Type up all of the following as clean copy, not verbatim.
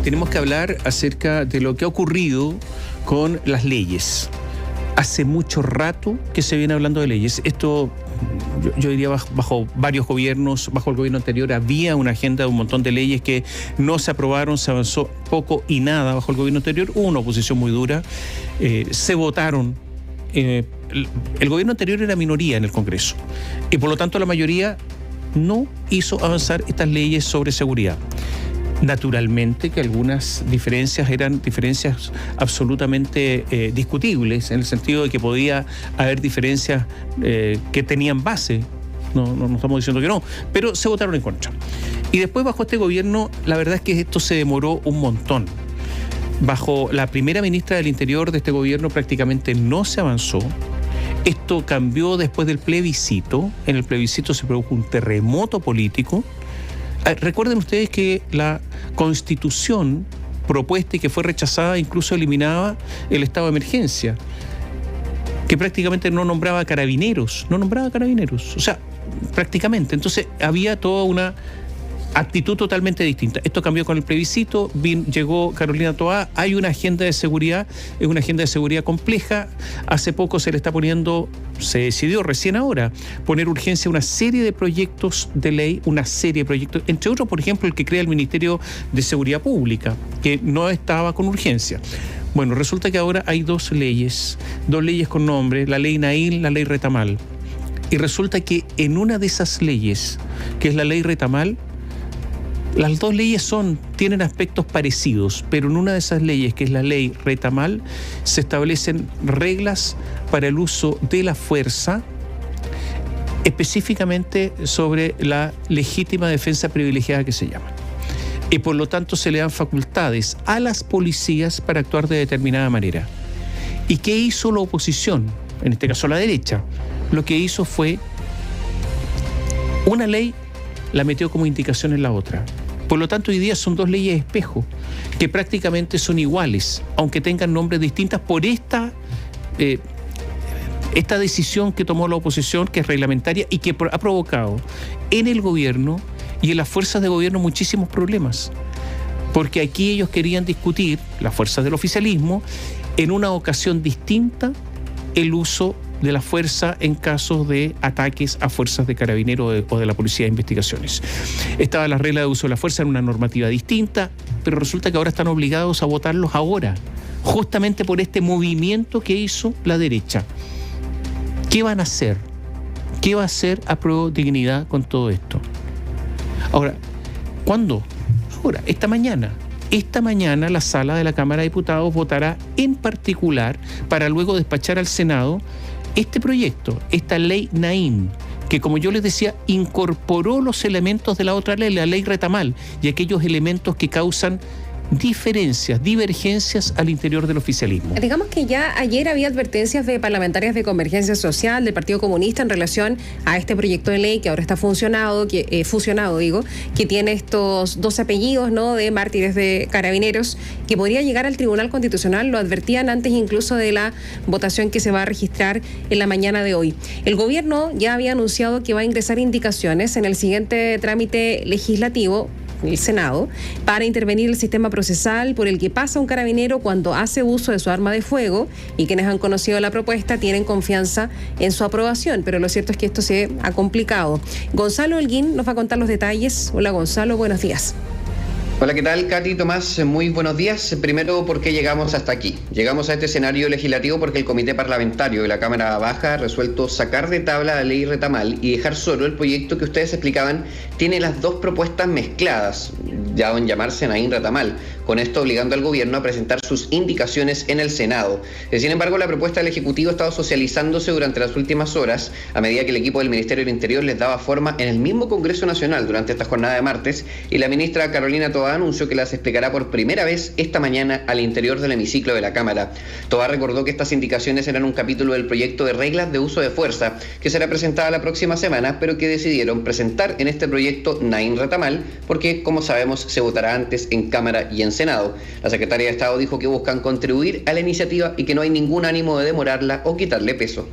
tenemos que hablar acerca de lo que ha ocurrido con las leyes. Hace mucho rato que se viene hablando de leyes. Esto, yo diría, bajo varios gobiernos, bajo el gobierno anterior había una agenda de un montón de leyes que no se aprobaron, se avanzó poco y nada bajo el gobierno anterior. Hubo una oposición muy dura, se votaron. El gobierno anterior era minoría en el Congreso y por lo tanto la mayoría no hizo avanzar estas leyes sobre seguridad. Naturalmente que algunas diferencias eran diferencias absolutamente discutibles, en el sentido de que podía haber diferencias que tenían base, no estamos diciendo que no, pero se votaron en contra. Y después bajo este gobierno, la verdad es que esto se demoró un montón. Bajo la primera ministra del Interior de este gobierno prácticamente no se avanzó. Esto cambió después del plebiscito. En el plebiscito se produjo un terremoto político. Recuerden ustedes que la Constitución propuesta y que fue rechazada incluso eliminaba el estado de emergencia, que prácticamente no nombraba carabineros, o sea, prácticamente. Entonces había toda una actitud totalmente distinta. Esto cambió con el plebiscito, llegó Carolina Toá, hay una agenda de seguridad, es una agenda de seguridad compleja. Hace poco se se decidió recién ahora poner urgencia a una serie de proyectos de ley, entre otros, por ejemplo, el que crea el Ministerio de Seguridad Pública, que no estaba con urgencia. Bueno, resulta que ahora hay dos leyes con nombre, la ley Naín, la ley Retamal. Y resulta que en una de esas leyes, que es la ley Retamal, las dos leyes tienen aspectos parecidos, pero en una de esas leyes, que es la ley Retamal, se establecen reglas para el uso de la fuerza, específicamente sobre la legítima defensa privilegiada que se llama. Y por lo tanto se le dan facultades a las policías para actuar de determinada manera. ¿Y qué hizo la oposición? En este caso la derecha. Lo que hizo fue una ley, la metió como indicación en la otra. Por lo tanto, hoy día son dos leyes espejo, que prácticamente son iguales, aunque tengan nombres distintas por esta decisión que tomó la oposición, que es reglamentaria y que ha provocado en el gobierno y en las fuerzas de gobierno muchísimos problemas. Porque aquí ellos querían discutir, las fuerzas del oficialismo, en una ocasión distinta, el uso de la fuerza en casos de ataques a fuerzas de carabineros o de la Policía de Investigaciones. Estaba la regla de uso de la fuerza en una normativa distinta, pero resulta que ahora están obligados a votarlos ahora, justamente por este movimiento que hizo la derecha. ¿Qué van a hacer? ¿Qué va a hacer Apruebo Dignidad con todo esto? Ahora, ¿cuándo? Ahora, esta mañana. Esta mañana la sala de la Cámara de Diputados votará en particular para luego despachar al Senado este proyecto, esta ley Naín, que como yo les decía, incorporó los elementos de la otra ley, la ley Retamal, y aquellos elementos que causan divergencias al interior del oficialismo. Digamos que ya ayer había advertencias de parlamentarias de Convergencia Social, del Partido Comunista, en relación a este proyecto de ley que ahora está fusionado, que tiene estos dos apellidos, ¿no?, de mártires de carabineros, que podría llegar al Tribunal Constitucional. Lo advertían antes incluso de la votación que se va a registrar en la mañana de hoy. El gobierno ya había anunciado que va a ingresar indicaciones en el siguiente trámite legislativo, el Senado, para intervenir el sistema procesal por el que pasa un carabinero cuando hace uso de su arma de fuego, y quienes han conocido la propuesta tienen confianza en su aprobación, pero lo cierto es que esto se ha complicado. Gonzalo Holguín nos va a contar los detalles. Hola Gonzalo, buenos días. Hola, ¿qué tal, Katy, Tomás? Muy buenos días. Primero, ¿por qué llegamos hasta aquí? Llegamos a este escenario legislativo porque el Comité Parlamentario de la Cámara Baja ha resuelto sacar de tabla la ley Retamal y dejar solo el proyecto que ustedes explicaban tiene las dos propuestas mezcladas, ya en llamarse Naín Retamal, con esto obligando al gobierno a presentar sus indicaciones en el Senado. Sin embargo, la propuesta del Ejecutivo ha estado socializándose durante las últimas horas, a medida que el equipo del Ministerio del Interior les daba forma en el mismo Congreso Nacional durante esta jornada de martes, y la ministra Carolina Toá anunció que las explicará por primera vez esta mañana al interior del hemiciclo de la Cámara. Toá recordó que estas indicaciones eran un capítulo del proyecto de reglas de uso de fuerza que será presentada la próxima semana, pero que decidieron presentar en este proyecto Naín Retamal porque, como sabemos, se votará antes en Cámara y en Senado. La secretaria de Estado dijo que buscan contribuir a la iniciativa y que no hay ningún ánimo de demorarla o quitarle peso.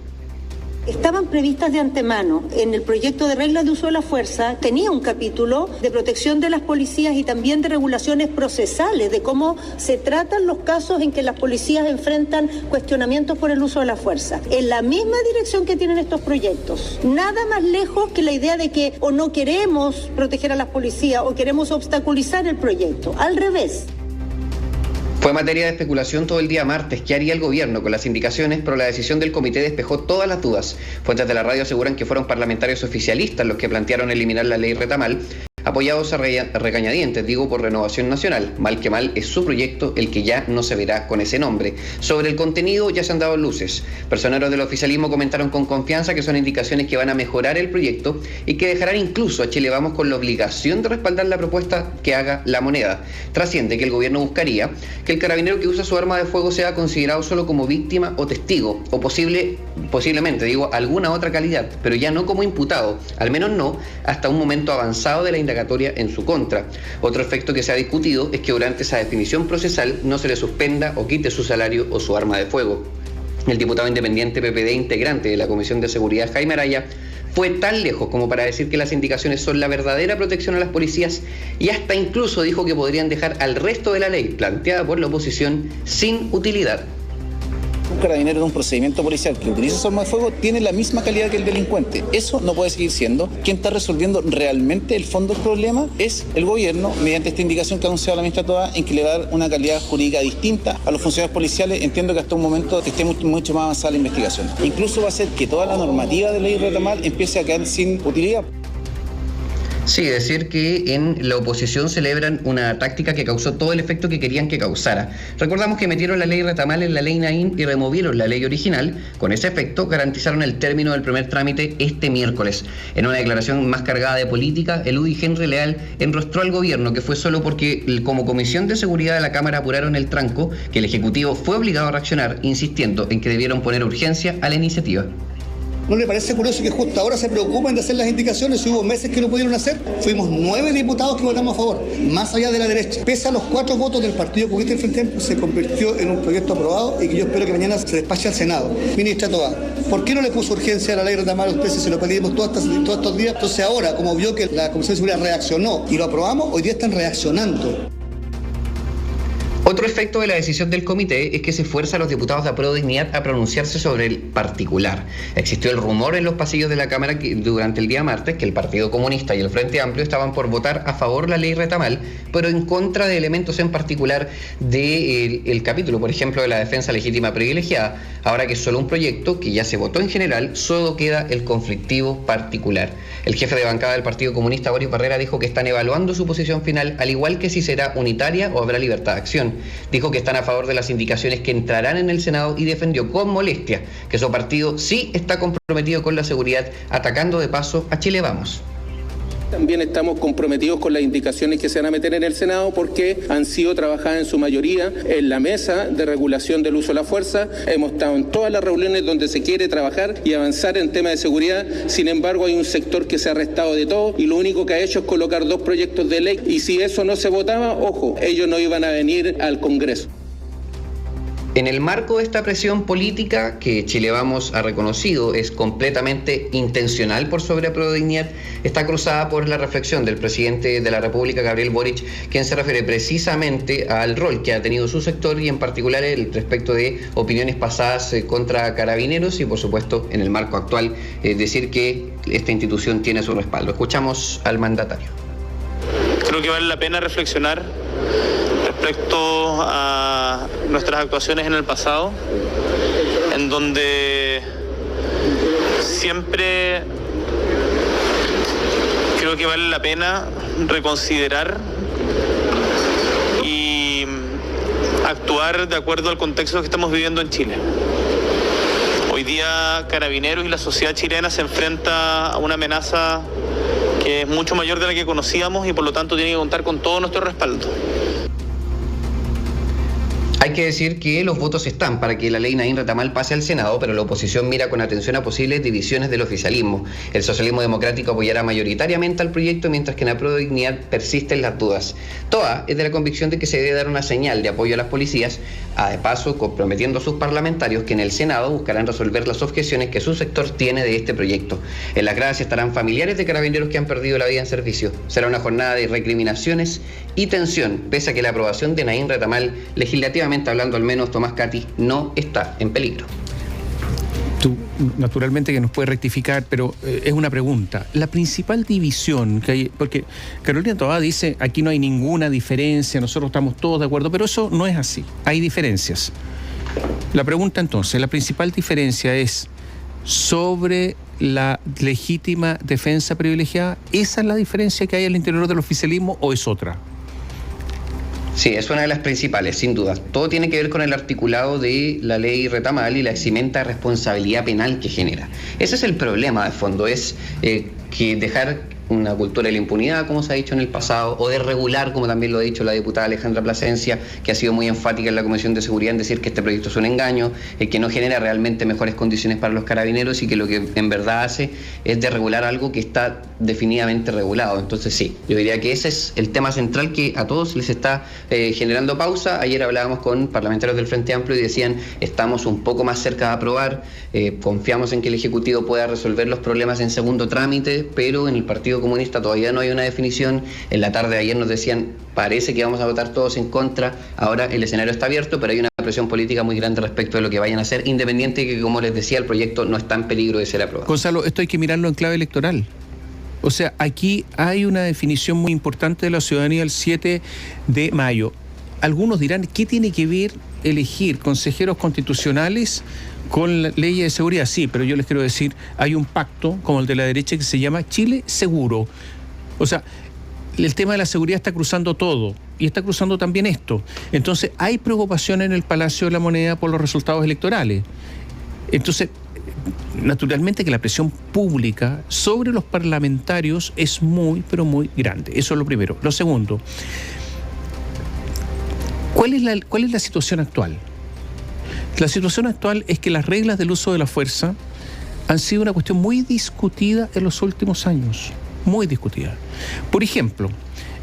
estaban previstas de antemano en el proyecto de reglas de uso de la fuerza. Tenía un capítulo de protección de las policías y también de regulaciones procesales, de cómo se tratan los casos en que las policías enfrentan cuestionamientos por el uso de la fuerza. En la misma dirección que tienen estos proyectos. Nada más lejos que la idea de que o no queremos proteger a las policías o queremos obstaculizar el proyecto. Al revés. Fue materia de especulación todo el día martes qué haría el gobierno con las indicaciones, pero la decisión del comité despejó todas las dudas. Fuentes de la radio aseguran que fueron parlamentarios oficialistas los que plantearon eliminar la ley Retamal, apoyados a regañadientes, por Renovación Nacional. Mal que mal es su proyecto el que ya no se verá con ese nombre. Sobre el contenido ya se han dado luces. Personeros del oficialismo comentaron con confianza que son indicaciones que van a mejorar el proyecto y que dejarán incluso a Chile Vamos con la obligación de respaldar la propuesta que haga la moneda. Trasciende que el gobierno buscaría que el carabinero que usa su arma de fuego sea considerado solo como víctima o testigo, o posiblemente, alguna otra calidad, pero ya no como imputado, al menos no hasta un momento avanzado de la indagatoria en su contra. Otro efecto que se ha discutido es que durante esa definición procesal no se le suspenda o quite su salario o su arma de fuego. El diputado independiente PPD, integrante de la Comisión de Seguridad, Jaime Araya, fue tan lejos como para decir que las indicaciones son la verdadera protección a las policías y hasta incluso dijo que podrían dejar al resto de la ley planteada por la oposición sin utilidad. Un carabinero de un procedimiento policial que utiliza su arma de fuego tiene la misma calidad que el delincuente. Eso no puede seguir siendo. Quien está resolviendo realmente el fondo del problema es el gobierno, mediante esta indicación que ha anunciado la ministra Toa, en que le va a dar una calidad jurídica distinta a los funcionarios policiales. Entiendo que hasta un momento esté mucho más avanzada la investigación. Incluso va a hacer que toda la normativa de ley Retamal empiece a quedar sin utilidad. Sí, decir que en la oposición celebran una táctica que causó todo el efecto que querían que causara. Recordamos que metieron la ley Retamal en la ley Naín y removieron la ley original. Con ese efecto garantizaron el término del primer trámite este miércoles. En una declaración más cargada de política, el UDI Henry Leal enrostró al gobierno que fue solo porque como Comisión de Seguridad de la Cámara apuraron el tranco, que el Ejecutivo fue obligado a reaccionar, insistiendo en que debieron poner urgencia a la iniciativa. ¿No le parece curioso que justo ahora se preocupen de hacer las indicaciones y hubo meses que no pudieron hacer? Fuimos 9 diputados que votamos a favor, más allá de la derecha. Pese a los 4 votos del Partido Comunista del Frente Amplio, se convirtió en un proyecto aprobado y que yo espero que mañana se despache al Senado. Ministra Toa, ¿por qué no le puso urgencia a la ley Retamal a usted si se lo pedimos todos estos días? Entonces ahora, como vio que la Comisión de Seguridad reaccionó y lo aprobamos, hoy día están reaccionando. Otro efecto de la decisión del comité es que se fuerza a los diputados de Apruebo Dignidad a pronunciarse sobre el particular. Existió el rumor en los pasillos de la Cámara durante el día martes que el Partido Comunista y el Frente Amplio estaban por votar a favor de la ley Retamal, pero en contra de elementos en particular del capítulo, por ejemplo, de la defensa legítima privilegiada. Ahora que es solo un proyecto que ya se votó en general, solo queda el conflictivo particular. El jefe de bancada del Partido Comunista, Boris Barrera, dijo que están evaluando su posición final, al igual que si será unitaria o habrá libertad de acción. Dijo que están a favor de las indicaciones que entrarán en el Senado y defendió con molestia que su partido sí está comprometido con la seguridad, atacando de paso a Chile Vamos. También estamos comprometidos con las indicaciones que se van a meter en el Senado porque han sido trabajadas en su mayoría en la mesa de regulación del uso de la fuerza. Hemos estado en todas las reuniones donde se quiere trabajar y avanzar en temas de seguridad. Sin embargo, hay un sector que se ha restado de todo y lo único que ha hecho es colocar 2 proyectos de ley. Y si eso no se votaba, ojo, ellos no iban a venir al Congreso. En el marco de esta presión política que Chile Vamos ha reconocido es completamente intencional por sobre Apruebo Dignidad, está cruzada por la reflexión del presidente de la República, Gabriel Boric, quien se refiere precisamente al rol que ha tenido su sector y en particular el respecto de opiniones pasadas contra carabineros y por supuesto en el marco actual decir que esta institución tiene su respaldo. Escuchamos al mandatario. Creo que vale la pena reflexionar respecto a nuestras actuaciones en el pasado, en donde siempre creo que vale la pena reconsiderar y actuar de acuerdo al contexto que estamos viviendo en Chile. Hoy día Carabineros y la sociedad chilena se enfrenta a una amenaza que es mucho mayor de la que conocíamos y por lo tanto tiene que contar con todo nuestro respaldo. Hay que decir que los votos están para que la ley Naín Retamal pase al Senado, pero la oposición mira con atención a posibles divisiones del oficialismo. El socialismo democrático apoyará mayoritariamente al proyecto, mientras que en Apruebo Dignidad persisten las dudas. TOA es de la convicción de que se debe dar una señal de apoyo a las policías, de paso comprometiendo a sus parlamentarios que en el Senado buscarán resolver las objeciones que su sector tiene de este proyecto. En las gradas estarán familiares de carabineros que han perdido la vida en servicio. Será una jornada de recriminaciones y tensión, pese a que la aprobación de Naín Retamal, legislativamente hablando al menos, Tomás Cati, no está en peligro. Tú, naturalmente que nos puede rectificar, pero es una pregunta. La principal división que hay, porque Carolina Toá dice, aquí no hay ninguna diferencia, nosotros estamos todos de acuerdo, pero eso no es así, hay diferencias. La pregunta entonces, la principal diferencia es sobre la legítima defensa privilegiada. ¿Esa es la diferencia que hay al interior del oficialismo o es otra? Sí, es una de las principales, sin duda. Todo tiene que ver con el articulado de la ley Retamal y la eximenta responsabilidad penal que genera. Ese es el problema de fondo, es que dejar una cultura de la impunidad, como se ha dicho en el pasado, o de regular, como también lo ha dicho la diputada Alejandra Plasencia, que ha sido muy enfática en la Comisión de Seguridad en decir que este proyecto es un engaño, que no genera realmente mejores condiciones para los carabineros y que lo que en verdad hace es de regular algo que está definitivamente regulado. Entonces sí, yo diría que ese es el tema central que a todos les está generando pausa. Ayer hablábamos con parlamentarios del Frente Amplio y decían, estamos un poco más cerca de aprobar, confiamos en que el Ejecutivo pueda resolver los problemas en segundo trámite, pero en el Partido Comunista todavía no hay una definición. En la tarde de ayer nos decían, parece que vamos a votar todos en contra. Ahora el escenario está abierto, pero hay una presión política muy grande respecto de lo que vayan a hacer, independiente de que, como les decía, el proyecto no está en peligro de ser aprobado. Gonzalo, esto hay que mirarlo en clave electoral. O sea, aquí hay una definición muy importante de la ciudadanía el 7 de mayo. Algunos dirán, ¿qué tiene que ver elegir consejeros constitucionales con la ley de seguridad? Sí, pero yo les quiero decir, hay un pacto como el de la derecha que se llama Chile Seguro. O sea, el tema de la seguridad está cruzando todo y está cruzando también esto. Entonces, hay preocupación en el Palacio de la Moneda por los resultados electorales. Entonces, naturalmente que la presión pública sobre los parlamentarios es muy, pero muy grande. Eso es lo primero. Lo segundo, ¿cuál es la situación actual? La situación actual es que las reglas del uso de la fuerza han sido una cuestión muy discutida en los últimos años. Muy discutida. Por ejemplo,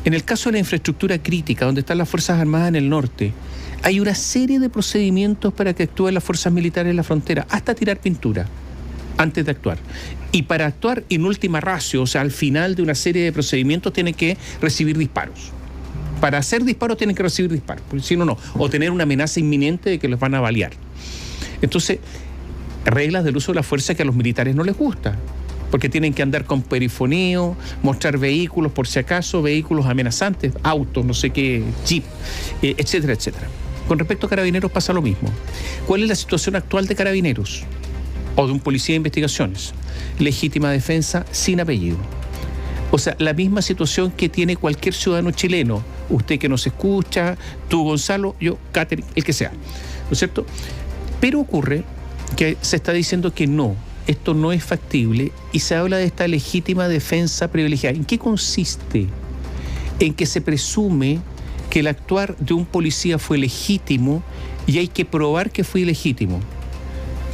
en el caso de la infraestructura crítica, donde están las Fuerzas Armadas en el norte, hay una serie de procedimientos para que actúen las fuerzas militares en la frontera, hasta tirar pintura, antes de actuar. Y para actuar en última ratio, o sea, al final de una serie de procedimientos, tienen que recibir disparos. Para hacer disparos tienen que recibir disparos, porque si no, no. O tener una amenaza inminente de que los van a balear. Entonces, reglas del uso de la fuerza que a los militares no les gusta, porque tienen que andar con perifoneo, mostrar vehículos por si acaso, vehículos amenazantes, autos, no sé qué, jeep, etcétera, etcétera. Con respecto a Carabineros pasa lo mismo. ¿Cuál es la situación actual de Carabineros? O de un policía de investigaciones. Legítima defensa sin apellido. O sea, la misma situación que tiene cualquier ciudadano chileno. Usted que nos escucha, tú Gonzalo, yo, Catherine, el que sea. ¿No es cierto? Pero ocurre que se está diciendo que no, esto no es factible y se habla de esta legítima defensa privilegiada. ¿En qué consiste? En que se presume que el actuar de un policía fue legítimo y hay que probar que fue ilegítimo.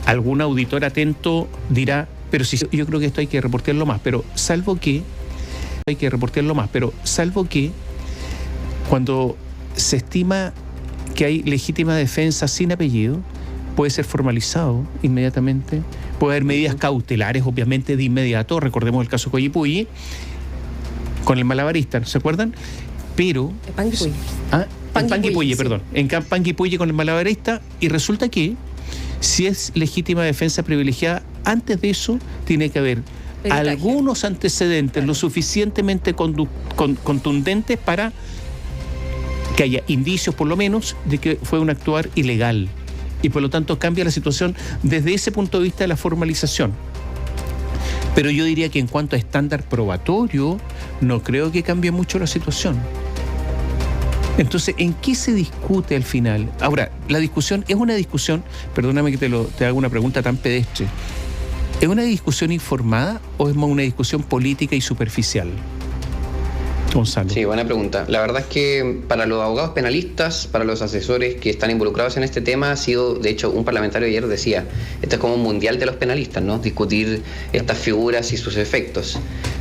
Algún auditor atento dirá, pero si yo creo que esto hay que reportearlo más, pero salvo que cuando se estima que hay legítima defensa sin apellido, puede ser formalizado inmediatamente, puede haber medidas cautelares, obviamente, de inmediato. Recordemos el caso de Coyipulli, con el malabarista, ¿se acuerdan? Pero... Panguipulli, perdón. En Panguipulli con el malabarista, y resulta que, si es legítima defensa privilegiada, antes de eso tiene que haber algunos antecedentes lo suficientemente contundentes para que haya indicios, por lo menos, de que fue un actuar ilegal. Y por lo tanto cambia la situación desde ese punto de vista de la formalización. Pero yo diría que en cuanto a estándar probatorio, no creo que cambie mucho la situación. Entonces, ¿en qué se discute al final? Ahora, la discusión es una discusión, perdóname que te haga una pregunta tan pedestre, ¿es una discusión informada o es más una discusión política y superficial? Gonzalo. Sí, buena pregunta. La verdad es que para los abogados penalistas, para los asesores que están involucrados en este tema, ha sido, de hecho, un parlamentario ayer decía, este es como un mundial de los penalistas, ¿no? Discutir estas figuras y sus efectos.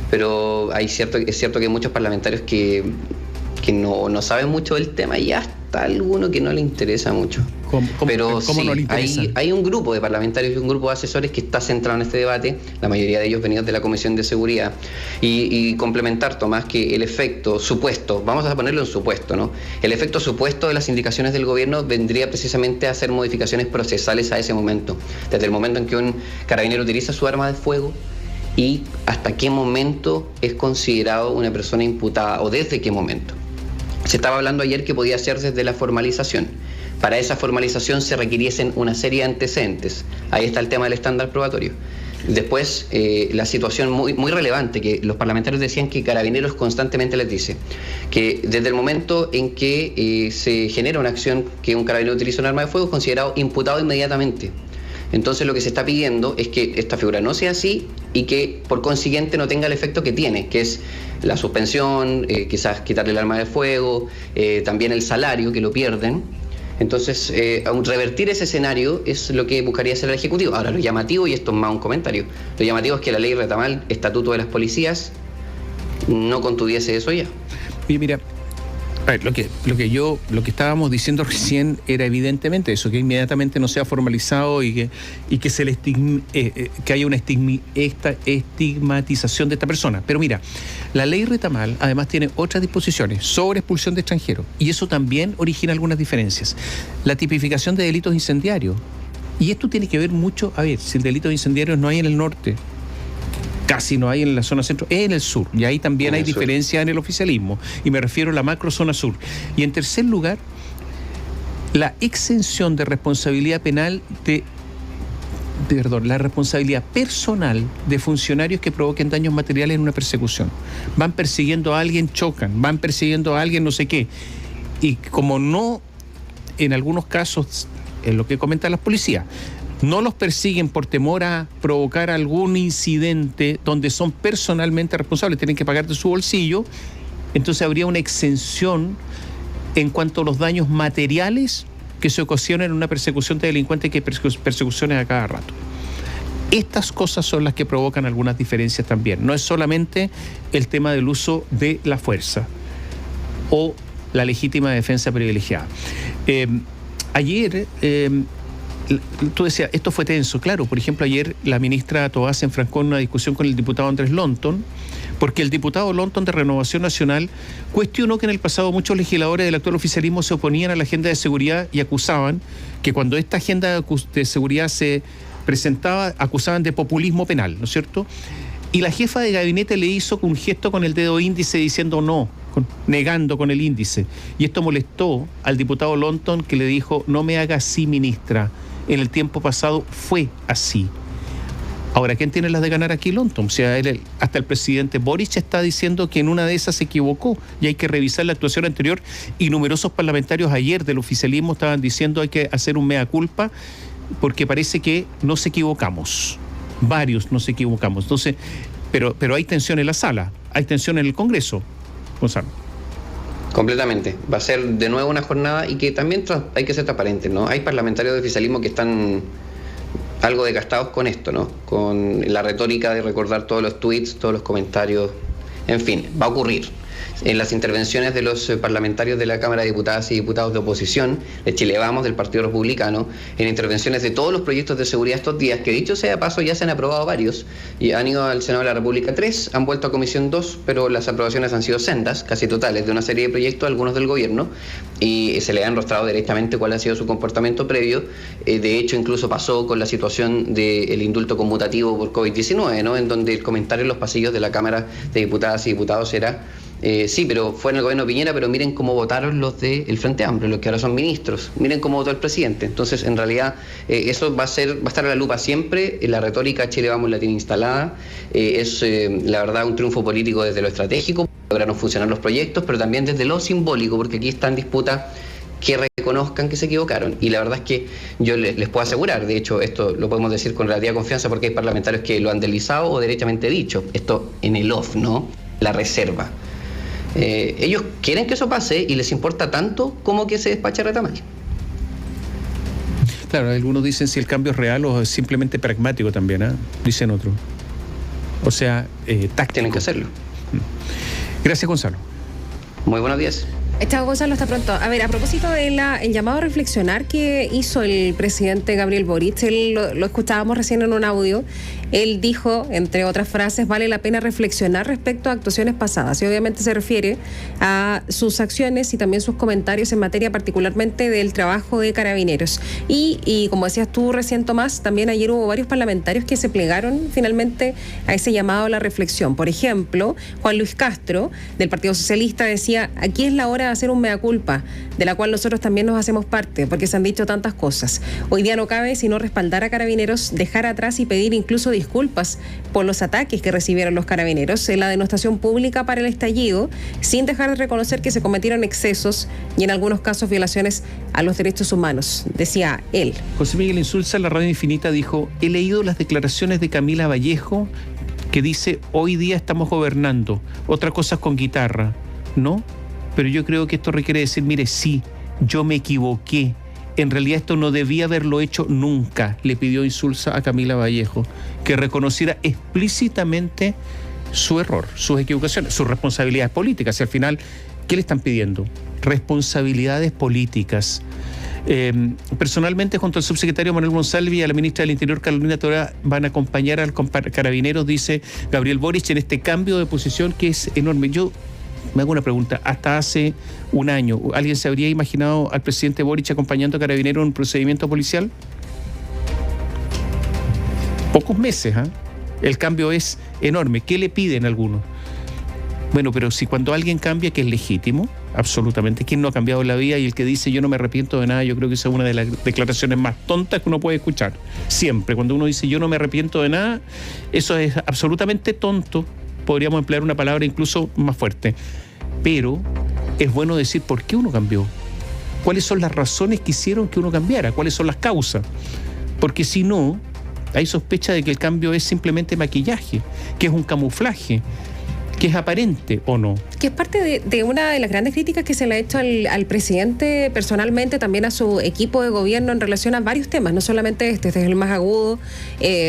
Pero es cierto que hay muchos parlamentarios que no saben mucho del tema y hasta alguno que no le interesa mucho. Pero sí, no le interesa? Hay un grupo de parlamentarios y un grupo de asesores que está centrado en este debate, la mayoría de ellos venidos de la Comisión de Seguridad, y complementar, Tomás, que el efecto supuesto, vamos a ponerlo en supuesto, ¿no? El efecto supuesto de las indicaciones del gobierno vendría precisamente a hacer modificaciones procesales a ese momento, desde el momento en que un carabinero utiliza su arma de fuego y hasta qué momento es considerado una persona imputada o desde qué momento. Se estaba hablando ayer que podía ser desde la formalización. Para esa formalización se requiriesen una serie de antecedentes. Ahí está el tema del estándar probatorio. Después, la situación muy relevante, que los parlamentarios decían que Carabineros constantemente les dice, que desde el momento en que se genera una acción que un carabinero utiliza un arma de fuego es considerado imputado inmediatamente. Entonces lo que se está pidiendo es que esta figura no sea así y que por consiguiente no tenga el efecto que tiene, que es la suspensión, quizás quitarle el arma de fuego, también el salario que lo pierden. Entonces, revertir ese escenario es lo que buscaría hacer el Ejecutivo. Ahora, lo llamativo, y esto es más un comentario, lo llamativo es que la ley Retamal, Estatuto de las Policías, no contuviese eso ya. Oye, mira, a ver, lo que estábamos diciendo recién era evidentemente eso, que inmediatamente no sea formalizado y que se le que haya una estigmatización de esta persona. Pero mira, la ley Retamal además tiene otras disposiciones sobre expulsión de extranjeros y eso también origina algunas diferencias. La tipificación de delitos incendiarios. Y esto tiene que ver mucho, a ver, si el delito de incendiarios no hay en el norte, casi no hay en la zona centro, es en el sur, y ahí también hay diferencia en el oficialismo, y me refiero a la macro zona sur. Y en tercer lugar, la exención de responsabilidad penal la responsabilidad personal de funcionarios que provoquen daños materiales en una persecución. Van persiguiendo a alguien, chocan, van persiguiendo a alguien, no sé qué, y como no, en algunos casos, es lo que comentan las policías, no los persiguen por temor a provocar algún incidente donde son personalmente responsables, tienen que pagar de su bolsillo, entonces habría una exención en cuanto a los daños materiales que se ocasionan en una persecución de delincuentes, que hay persecuciones a cada rato. Estas cosas son las que provocan algunas diferencias también. No es solamente el tema del uso de la fuerza o la legítima defensa privilegiada. Ayer... tú decías, esto fue tenso. Claro, por ejemplo, ayer la ministra Toá se enfrascó en una discusión con el diputado Andrés Lonton, porque el diputado Lonton de Renovación Nacional cuestionó que en el pasado muchos legisladores del actual oficialismo se oponían a la agenda de seguridad y acusaban que cuando esta agenda de seguridad se presentaba, acusaban de populismo penal, ¿no es cierto? Y la jefa de gabinete le hizo un gesto con el dedo índice diciendo no, negando con el índice. Y esto molestó al diputado Lonton, que le dijo, no me haga así, ministra. En el tiempo pasado fue así. Ahora, ¿quién tiene las de ganar aquí, Lonton? O sea, hasta el presidente Boric está diciendo que en una de esas se equivocó y hay que revisar la actuación anterior, y numerosos parlamentarios ayer del oficialismo estaban diciendo hay que hacer un mea culpa porque parece que nos equivocamos. Varios nos equivocamos. Entonces, pero hay tensión en la sala, hay tensión en el Congreso, Gonzalo. Completamente. Va a ser de nuevo una jornada y que también hay que ser transparentes, ¿no? Hay parlamentarios de oficialismo que están algo desgastados con esto, ¿no? Con la retórica de recordar todos los tweets, todos los comentarios. En fin, va a ocurrir. En las intervenciones de los parlamentarios de la Cámara de Diputadas y Diputados de oposición, de Chile Vamos, del Partido Republicano, en intervenciones de todos los proyectos de seguridad estos días, que dicho sea de paso ya se han aprobado varios, y han ido al Senado de la República 3, han vuelto a Comisión 2, pero las aprobaciones han sido sendas, casi totales, de una serie de proyectos, algunos del gobierno, y se le ha enrostrado directamente cuál ha sido su comportamiento previo. De hecho, incluso pasó con la situación del indulto conmutativo por COVID-19, ¿no? En donde el comentario en los pasillos de la Cámara de Diputadas y Diputados era... sí, pero fue en el gobierno de Piñera, pero miren cómo votaron los del Frente Amplio, los que ahora son ministros, miren cómo votó el presidente. Entonces, en realidad, eso va a estar a la lupa siempre. La retórica Chile Vamos la tiene instalada, es la verdad un triunfo político desde lo estratégico, lograron funcionar los proyectos, pero también desde lo simbólico, porque aquí está en disputa que reconozcan que se equivocaron. Y la verdad es que yo les puedo asegurar, de hecho esto lo podemos decir con relativa confianza porque hay parlamentarios que lo han deslizado o derechamente dicho, esto en el off, ¿no? La reserva. Ellos quieren que eso pase y les importa tanto como que se despache Retamal. Claro, algunos dicen si el cambio es real o es simplemente pragmático también, dicen otros. O sea, táctico. Tienen que hacerlo. Gracias, Gonzalo. Muy buenos días. Chao, Gonzalo, hasta pronto. A ver, a propósito del llamado a reflexionar que hizo el presidente Gabriel Boric, él lo escuchábamos recién en un audio, él dijo, entre otras frases, vale la pena reflexionar respecto a actuaciones pasadas, y obviamente se refiere a sus acciones y también sus comentarios en materia particularmente del trabajo de Carabineros. Y como decías tú recién, Tomás, también ayer hubo varios parlamentarios que se plegaron finalmente a ese llamado a la reflexión. Por ejemplo, Juan Luis Castro, del Partido Socialista, decía, aquí es la hora de hacer un mea culpa, de la cual nosotros también nos hacemos parte, porque se han dicho tantas cosas. Hoy día no cabe sino respaldar a Carabineros, dejar atrás y pedir incluso disculpas por los ataques que recibieron los Carabineros en la denostación pública para el estallido, sin dejar de reconocer que se cometieron excesos y en algunos casos violaciones a los derechos humanos, decía él. José Miguel Insulza en la Radio Infinita dijo, he leído las declaraciones de Camila Vallejo que dice, hoy día estamos gobernando, otra cosa es con guitarra, ¿no? Pero yo creo que esto requiere decir, mire, sí, yo me equivoqué. En realidad esto no debía haberlo hecho nunca, le pidió Insulza a Camila Vallejo, que reconociera explícitamente su error, sus equivocaciones, sus responsabilidades políticas. Y al final, ¿qué le están pidiendo? Responsabilidades políticas. Personalmente, junto al subsecretario Manuel Monsalve y a la ministra del Interior Carolina Toá, van a acompañar al Carabineros, dice Gabriel Boric, en este cambio de posición que es enorme. Yo me hago una pregunta, hasta hace un año, ¿alguien se habría imaginado al presidente Boric acompañando a Carabineros en un procedimiento policial? Pocos meses, El cambio es enorme. ¿Qué le piden algunos? Bueno, pero si cuando alguien cambia, que es legítimo, absolutamente. ¿Quién no ha cambiado la vida? Y el que dice yo no me arrepiento de nada, yo creo que esa es una de las declaraciones más tontas que uno puede escuchar. Siempre, cuando uno dice yo no me arrepiento de nada, eso es absolutamente tonto. Podríamos emplear una palabra incluso más fuerte. Pero es bueno decir por qué uno cambió. ¿Cuáles son las razones que hicieron que uno cambiara? ¿Cuáles son las causas? Porque si no, hay sospecha de que el cambio es simplemente maquillaje, que es un camuflaje, que es aparente o no. Que es parte de una de las grandes críticas que se le ha hecho al presidente personalmente, también a su equipo de gobierno en relación a varios temas, no solamente este es el más agudo,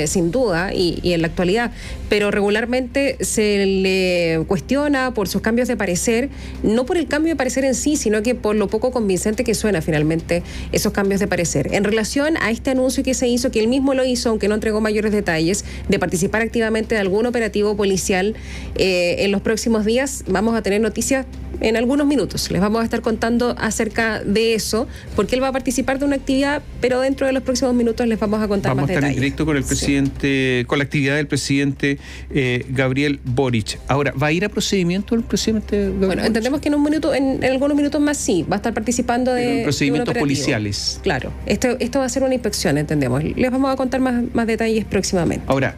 sin duda, y en la actualidad, pero regularmente se le cuestiona por sus cambios de parecer, no por el cambio de parecer en sí, sino que por lo poco convincente que suena finalmente esos cambios de parecer. En relación a este anuncio que se hizo, que él mismo lo hizo, aunque no entregó mayores detalles, de participar activamente de algún operativo policial en los próximos días, vamos a tener noticias en algunos minutos. Les vamos a estar contando acerca de eso, porque él va a participar de una actividad, pero dentro de los próximos minutos les vamos a contar más detalles. Vamos a estar en directo con el presidente, con la actividad del presidente Gabriel Boric. Ahora, ¿va a ir a procedimiento el presidente Gabriel Boric? Bueno, entendemos que en algunos minutos más sí, va a estar participando de procedimientos policiales. Claro, esto va a ser una inspección, entendemos. Les vamos a contar más detalles próximamente. Ahora,